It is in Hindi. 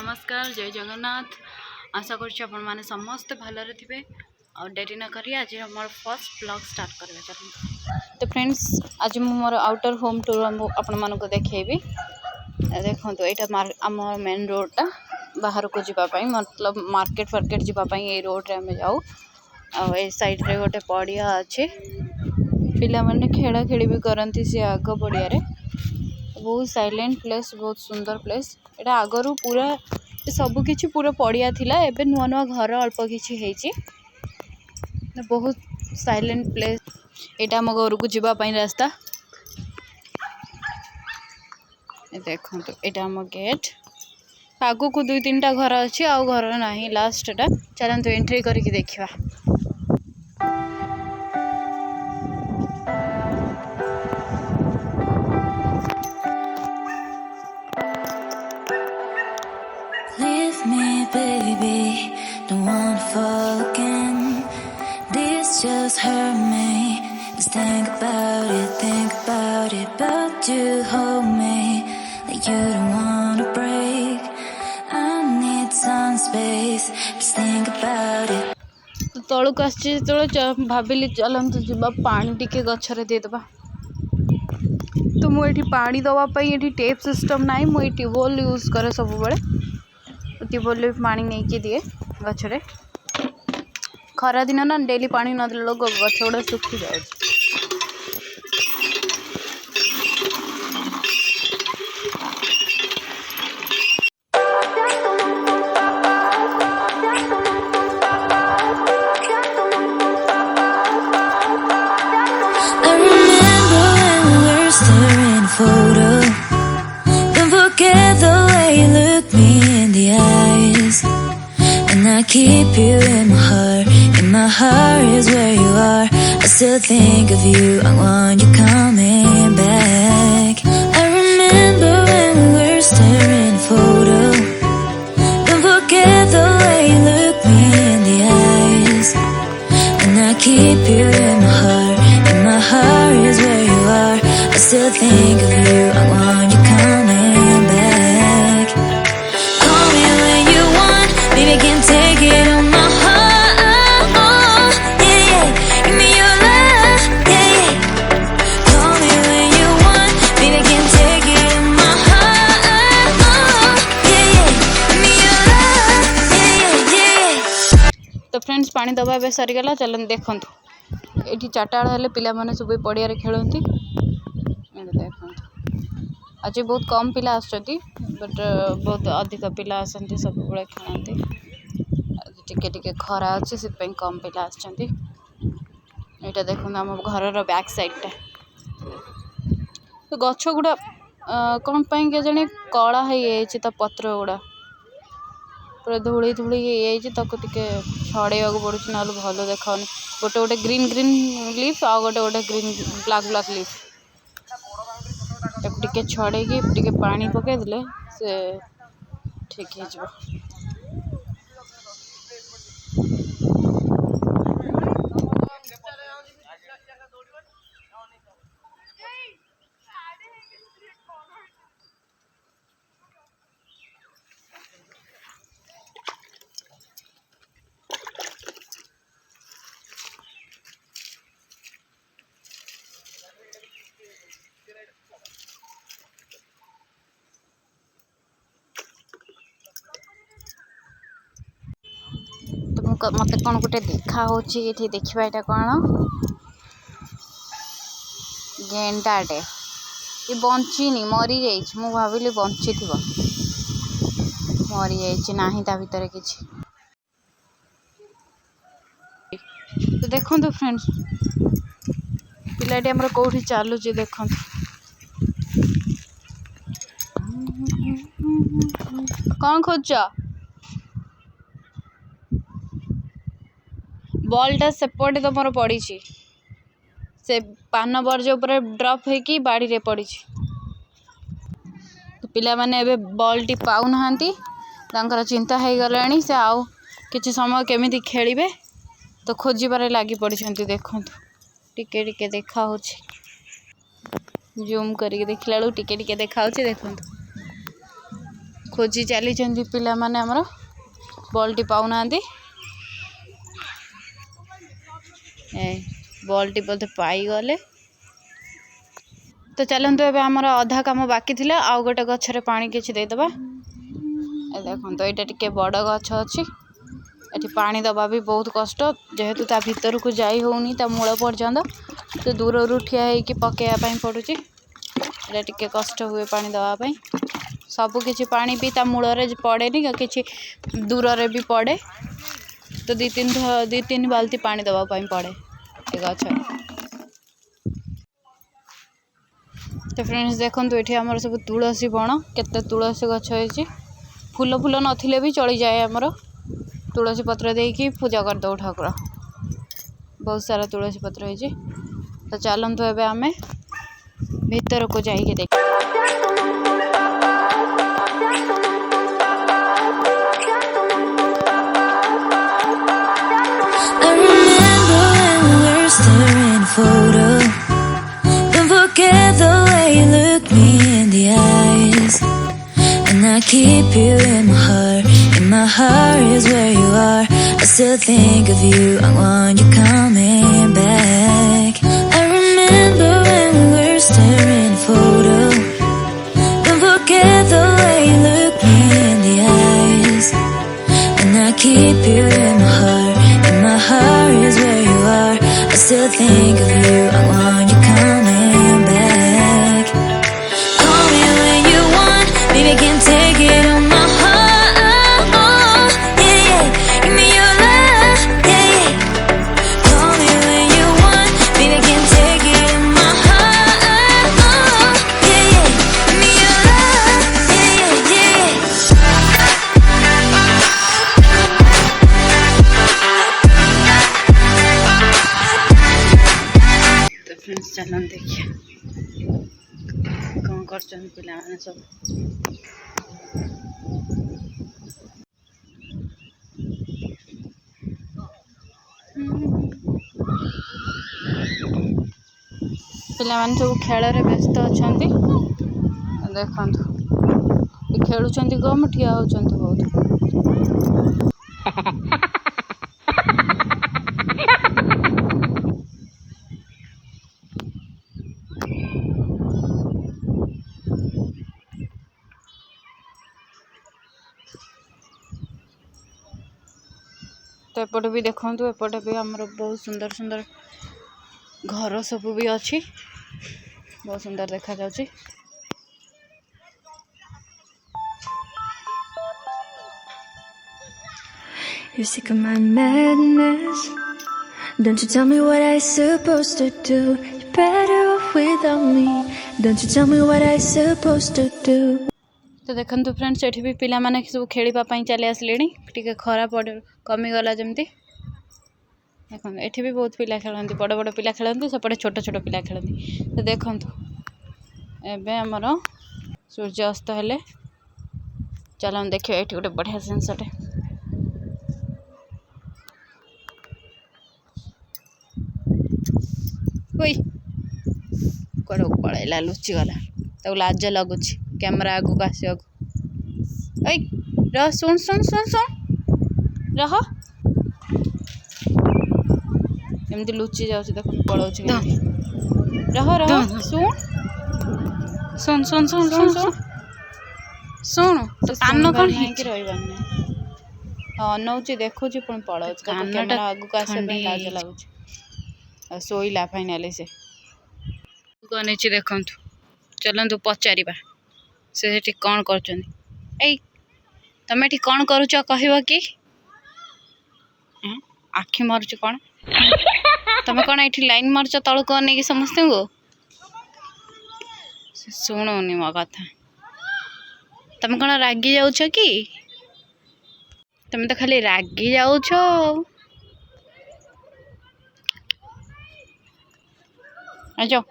नमस्कार जय जगन्नाथ। आशा कर समस्ते भलरे थे और डेरी न करी आज हम फर्स्ट ब्लॉग स्टार्ट करवा चलते। तो फ्रेंड्स आज मोर आउटर होम टूर आपण मानक देखेबी। देखो यहाँ आम मेन रोडटा बाहर को जीवाई मतलब मार्केट फार्केट जीवाई ये रोड रे आम जाऊ। ए साइड रे गोटे पड़िया अच्छे पिला माने खेला खेली भी करती सी आग पड़िया रे। बहुत साइलेंट प्लेस बहुत सुंदर प्लेस। एटा आगरू पूरा सबकि पूरा पड़िया थिला एबे नुआ नुआ घर अल्प किछि बहुत साइलेंट प्लेस। एटा हम घर को जीवाई रास्ता देखो एटा हम गेट आगू को 2-3टा घर अच्छी आउ घर ना लास्टा चलते एंट्री करके देखा। Leave me, baby, don't wanna fall again. This just hurt me. Just think about it, but you hold me like you don't wanna break. I need some space, just think about it. तलुक आसी भाविली चलतु जा पानी टिके गछरे देदेबा। तो मुझे पानी दवापाई ये टेप सिस्टम ना मुझे ट्यूबवेल यूज करे सब बड़े ट्यूबवेल पानी नहीं दिए गछरे। खरा दिन ना डेली पानी न देले गछ गुड़ा सुखी जाए। I remember when we were staring a photo. Don't forget the way you look me in the eyes. And I keep you in my heart. In my heart is where you are. I still think of you. I want you coming back. I remember when we were staring a photo. Don't forget the way you look me in the eyes. And I keep you in my heart. In my heart is where you are. I still think of you. I want you coming back. Call me when you want. Baby, I can take it on my heart. Yeah, yeah. Give me your love. Yeah, yeah. Call me when you want. Baby, I can take it on my heart. Yeah, yeah. Give me your love. Yeah, yeah, yeah. तो फ्रेंड्स पानी दबा ए सरीगला चलन देखु ये 4टा बेले पिला माने सब पड़िया खेलती देखु। आज बहुत कम पिला आसुँच बट बहुत अधिक पिला आसती सब बड़े खेलती। टिके टिके खरा अच्छे से कम पिला आसछंती। एटा देखो आम घर बैक साइडटा तो गछ गुड़ा कौन पाई के जाने कला हो पत्र गुड़ा पूरा धूली धूली टे छड़े पड़ू ना भल देखा गोटे गोटे ग्रीन ग्रीन लीफ आ गोटे गोटे ग्रीन ब्लैक ब्लैक लीफ टे छड़े टे पानी पकईदे से ठीक हो। मत कौन गोटे देखा ये देखा यहाँ कौन गेंडाटे ये बंचीनी मरी जा मु भाविली बंची थी मरी जा ता भीतर किसी। तो देखो फ्रेंड्स पिलाटी आमर कौटी चलुची देखो कौन खोज बॉलटा सेपटे तुम पड़ी से पान बर्ज उपर ड्रप होगी बाड़ी रे पड़ी। तो पिला माने एबे बॉल टी पाउ नहांती तांकर चिंता हो गलानी से आउ किछि समय केमिति खेलिबे तो खोजिबारे लागी पड़िछंती। देखो टिके टिके देखा होछि जूम करके देखला टिके टिके देखा होछि। देखो खोजी चली पिला माने हमर बॉलटी पाउना बॉलटी बोधे पाई गले। तो चलतु ए आमर अधा काम बाकी थिला आउ गोटे गछरे पानी किछि देदबा। देखो तो यहाँ टे बड़ गछ अच्छी एटी पानी दबा भी बहुत कष्ट जेहेतु ता भीतर को जाई होनी ता मूल पर्यंत तो दूर रू ठिया होगी पकेया पड़ुची टे कष्ट हुए पानी दवापाई सबु किछि पानी भी ता मूल पड़ेनी कि दूर रे भी पड़े तो दी तीन बाल्टी पानी दवापाई पड़े ए गछ। तो फ्रेंड्स देखो ये आमर सब तुलसी बण केते तुलसी गछ होइछि फूल फूल नथिले भी चली जाए आमर तुलसी पत्र देकी पूजा कर दो ठाकुर बहुत सारा तुलसी पत्र होइछि। तो चलतु एबे आमे भीतर को जाइके देख। I remember when we were staring photo. Don't forget the way you look me in the eyes. And I keep you in my heart. In my heart is where you are. I still think of you. I want you coming back. I remember when we were staring photo. Don't forget the way you look me in the eyes. And I keep you in my heart. In my heart is where you are. I still think of you. I want you coming back. Call me when you want. Baby, I can take it on my heart. Yeah, yeah. Give me your love. Yeah, yeah. Call me when you want. Baby, I can take it on my heart. Yeah, yeah. Give me your love. Yeah, yeah, yeah. तो फ्रेंड्स चलन देखिए कौन कर पिला माने सब पिला माने सब खेल रे व्यस्त अछंती देखंतु खेलुचंती कम ठिया होचंती बहुत। तो एपटे भी देखु एपटे भी आमर बहुत सुंदर सुंदर घर सब भी अच्छी बहुत सुंदर देखा जाउची। You're sick of my madness. Don't you tell me what I supposed to do. You're better off without me. Don't you tell me what I supposed to do. तो देखंतु फ्रेंड्स एठी भी पिला माने सब खेलिबा पई चले आसलेनी टिके खरा पड़ कमी गला जमती देखो एठी भी बहुत पिला खेलती बड़ बड़ पिला खेलती सेपटे छोट छोट पिला खेलती। तो देखंतु एबे हमर सूर्य अस्त हेले चलन देखियो एठी गोटे बढ़िया सेंसटे ओई कोड पळैला लुचि गला तो लाज लगुच कैमरा आगु आसिया ओई रह सुन सुन सुन सुन रह एमती लुचि जाउछ देख पळौछ रह रह सुन सुन सुन सुन सुन सुन सुन तो कान कोन कि रहइबान नै हां नौची देखुची पण पळौछ कैमरा आगु आसिया पे लाज लगुछ सोइला फाइनली से गनेची देखंतु चलंतु पचारिबा से सेठी कौन करछन ए तमे एठी कौन करूछ कहबो कि आखि मारुछ कौन तमे कौन एठी लाइन मारुछ तळु को नै कि समस्त को सुनोनी मो कथा तमे कौन रागी जाउछ कि तमे तो खाली रागी जाउछ आजो